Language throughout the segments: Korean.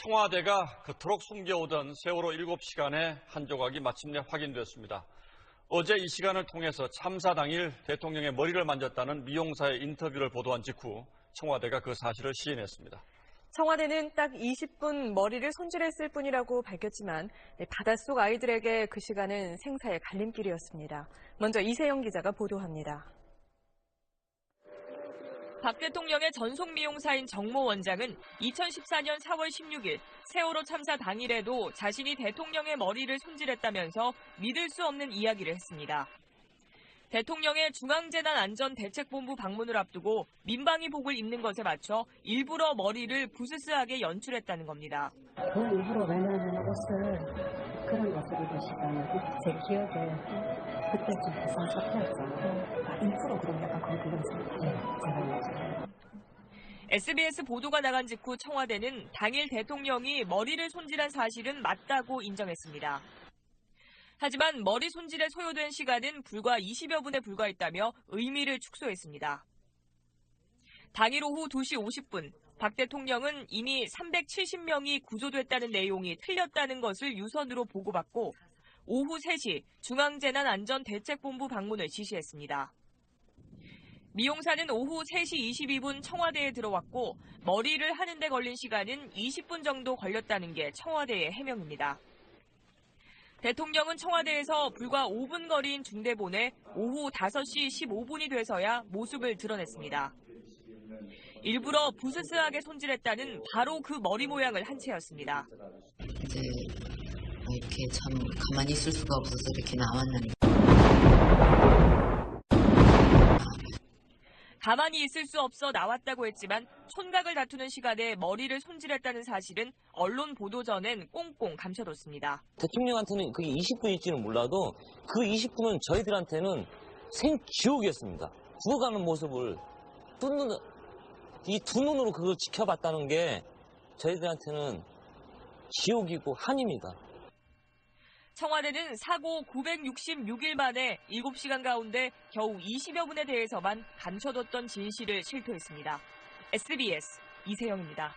청와대가 그토록 숨겨오던 세월호 7시간의 한 조각이 마침내 확인됐습니다. 어제 이 시간을 통해서 참사 당일 대통령의 머리를 만졌다는 미용사의 인터뷰를 보도한 직후 청와대가 그 사실을 시인했습니다. 청와대는 딱 20분 머리를 손질했을 뿐이라고 밝혔지만 바닷속 아이들에게 그 시간은 생사의 갈림길이었습니다. 먼저 이세영 기자가 보도합니다. 박 대통령의 전속 미용사인 정모 원장은 2014년 4월 16일 세월호 참사 당일에도 자신이 대통령의 머리를 손질했다면서 믿을 수 없는 이야기를 했습니다. 대통령의 중앙재난안전대책본부 방문을 앞두고 민방위 복을 입는 것에 맞춰 일부러 머리를 부스스하게 연출했다는 겁니다. 그 일부러 매너는 옷을 그런 것을 입으시다는 제 기억에 그때쯤 부산 사태였죠. 일부러 그런 약간 그런 생각이에요. SBS 보도가 나간 직후 청와대는 당일 대통령이 머리를 손질한 사실은 맞다고 인정했습니다. 하지만 머리 손질에 소요된 시간은 불과 20여 분에 불과했다며 의미를 축소했습니다. 당일 오후 2시 50분, 박 대통령은 이미 370명이 구조됐다는 내용이 틀렸다는 것을 유선으로 보고받고 오후 3시 중앙재난안전대책본부 방문을 지시했습니다. 미용사는 오후 3시 22분 청와대에 들어왔고 머리를 하는 데 걸린 시간은 20분 정도 걸렸다는 게 청와대의 해명입니다. 대통령은 청와대에서 불과 5분 거리인 중대본에 오후 5시 15분이 돼서야 모습을 드러냈습니다. 일부러 부스스하게 손질했다는 바로 그 머리 모양을 한 채였습니다. 이제 이렇게 참 가만히 있을 수가 없어서 이렇게 나왔는데. 가만히 있을 수 없어 나왔다고 했지만 촌각을 다투는 시간에 머리를 손질했다는 사실은 언론 보도 전엔 꽁꽁 감춰뒀습니다. 대통령한테는 그게 20분일지는 몰라도 그 20분은 저희들한테는 생지옥이었습니다. 죽어가는 모습을 이 두 눈으로 그걸 지켜봤다는 게 저희들한테는 지옥이고 한입니다. 청와대는 사고 966일 만에 7시간 가운데 겨우 20여 분에 대해서만 감춰뒀던 진실을 실토했습니다. SBS 이세영입니다.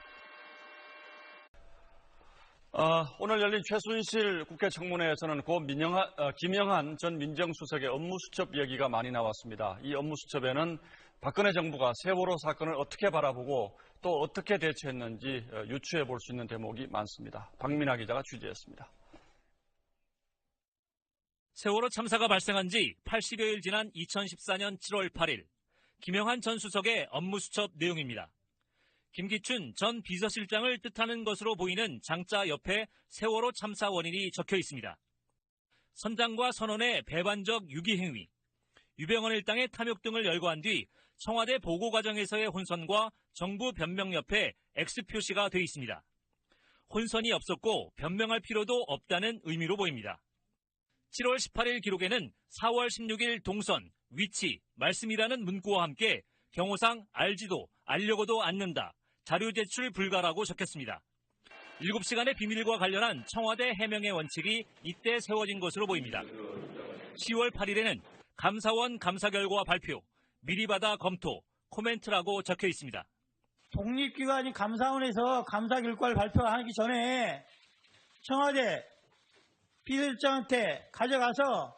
오늘 열린 최순실 국회 청문회에서는 고 김영한 전 민정수석의 업무수첩 얘기가 많이 나왔습니다. 이 업무수첩에는 박근혜 정부가 세월호 사건을 어떻게 바라보고 또 어떻게 대처했는지 유추해 볼 수 있는 대목이 많습니다. 박민아 기자가 취재했습니다. 세월호 참사가 발생한 지 80여일 지난 2014년 7월 8일 김영한 전 수석의 업무수첩 내용입니다. 김기춘 전 비서실장을 뜻하는 것으로 보이는 장자 옆에 세월호 참사 원인이 적혀 있습니다. 선장과 선원의 배반적 유기행위, 유병헌 일당의 탐욕 등을 열거한 뒤 청와대 보고 과정에서의 혼선과 정부 변명 옆에 X 표시가 돼 있습니다. 혼선이 없었고 변명할 필요도 없다는 의미로 보입니다. 7월 18일 기록에는 4월 16일 동선, 위치, 말씀이라는 문구와 함께 경호상 알지도, 알려고도 않는다, 자료 제출 불가라고 적혔습니다. 7시간의 비밀과 관련한 청와대 해명의 원칙이 이때 세워진 것으로 보입니다. 10월 8일에는 감사원 감사 결과 발표, 미리 받아 검토, 코멘트라고 적혀 있습니다. 독립기관인 감사원에서 감사 결과를 발표하기 전에 청와대 비서실장한테 가져가서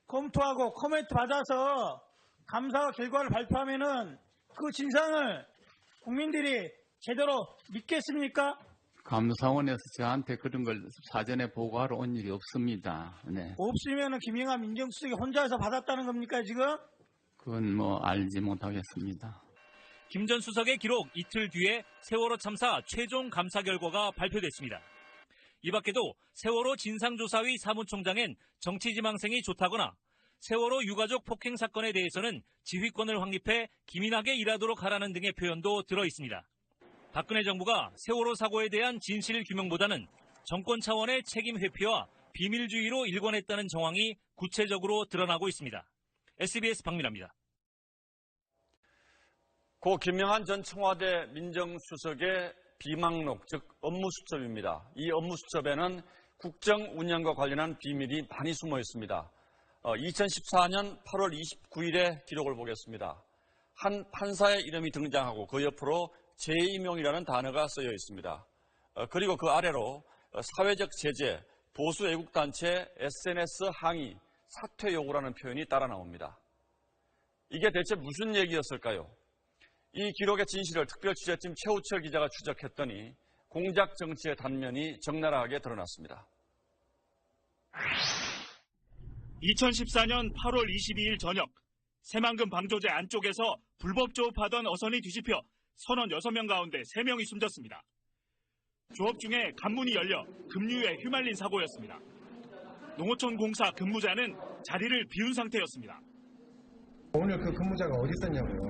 검토하고 코멘트 받아서 감사 결과를 발표하면은 그 진상을 국민들이 제대로 믿겠습니까? 감사원에서 저한테 그런 걸 사전에 보고하러 온 일이 없습니다. 네. 없으면은 김영한 민정수석이 혼자서 받았다는 겁니까 지금? 그건 알지 못하겠습니다. 김 전 수석의 기록 이틀 뒤에 세월호 참사 최종 감사 결과가 발표됐습니다. 이 밖에도 세월호 진상조사위 사무총장엔 정치지망생이 좋다거나 세월호 유가족 폭행 사건에 대해서는 지휘권을 확립해 기민하게 일하도록 하라는 등의 표현도 들어 있습니다. 박근혜 정부가 세월호 사고에 대한 진실 규명보다는 정권 차원의 책임 회피와 비밀주의로 일관했다는 정황이 구체적으로 드러나고 있습니다. SBS 박민아입니다. 고 김영한 전 청와대 민정수석의 비망록, 즉 업무수첩입니다. 이 업무수첩에는 국정 운영과 관련한 비밀이 많이 숨어 있습니다. 2014년 8월 29일의 기록을 보겠습니다. 한 판사의 이름이 등장하고 그 옆으로 재임용이라는 단어가 쓰여 있습니다. 그리고 그 아래로 사회적 제재, 보수 애국단체 SNS 항의, 사퇴 요구라는 표현이 따라 나옵니다. 이게 대체 무슨 얘기였을까요? 이 기록의 진실을 특별취재팀 최우철 기자가 추적했더니 공작 정치의 단면이 적나라하게 드러났습니다. 2014년 8월 22일 저녁 새만금 방조제 안쪽에서 불법 조업하던 어선이 뒤집혀 선원 6명 가운데 3명이 숨졌습니다. 조업 중에 간문이 열려 급류에 휘말린 사고였습니다. 농어촌 공사 근무자는 자리를 비운 상태였습니다. 오늘 그 근무자가 어디 있었냐고요?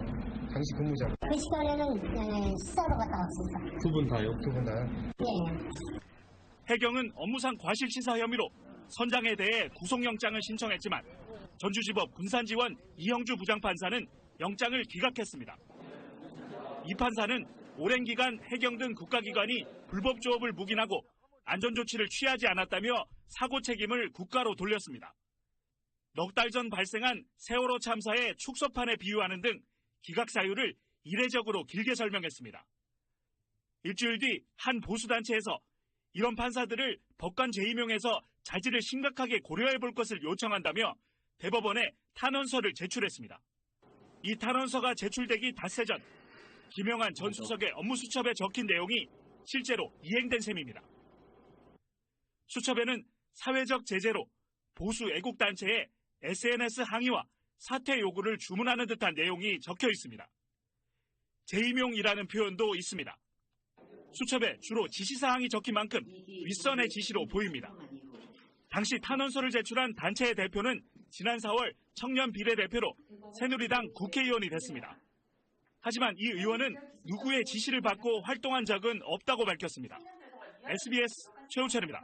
당시 근무자가. 그 시간에는 수사로 갔다 왔습니다. 두 분 다요? 두 분 다요? 예. 해경은 업무상 과실치사 혐의로 선장에 대해 구속영장을 신청했지만 전주지법 군산지원 이형주 부장판사는 영장을 기각했습니다. 이 판사는 오랜 기간 해경 등 국가기관이 불법 조업을 묵인하고 안전조치를 취하지 않았다며 사고 책임을 국가로 돌렸습니다. 넉 달 전 발생한 세월호 참사의 축소판에 비유하는 등 기각 사유를 이례적으로 길게 설명했습니다. 일주일 뒤 한 보수단체에서 이런 판사들을 법관 재임용해서 자질을 심각하게 고려해 볼 것을 요청한다며 대법원에 탄원서를 제출했습니다. 이 탄원서가 제출되기 닷새 전 김영한 전 수석의 업무 수첩에 적힌 내용이 실제로 이행된 셈입니다. 수첩에는 사회적 제재로 보수 애국단체의 SNS 항의와 사퇴 요구를 주문하는 듯한 내용이 적혀 있습니다. 재임용이라는 표현도 있습니다. 수첩에 주로 지시사항이 적힌 만큼 윗선의 지시로 보입니다. 당시 탄원서를 제출한 단체의 대표는 지난 4월 청년 비례대표로 새누리당 국회의원이 됐습니다. 하지만 이 의원은 누구의 지시를 받고 활동한 적은 없다고 밝혔습니다. SBS 최우철입니다.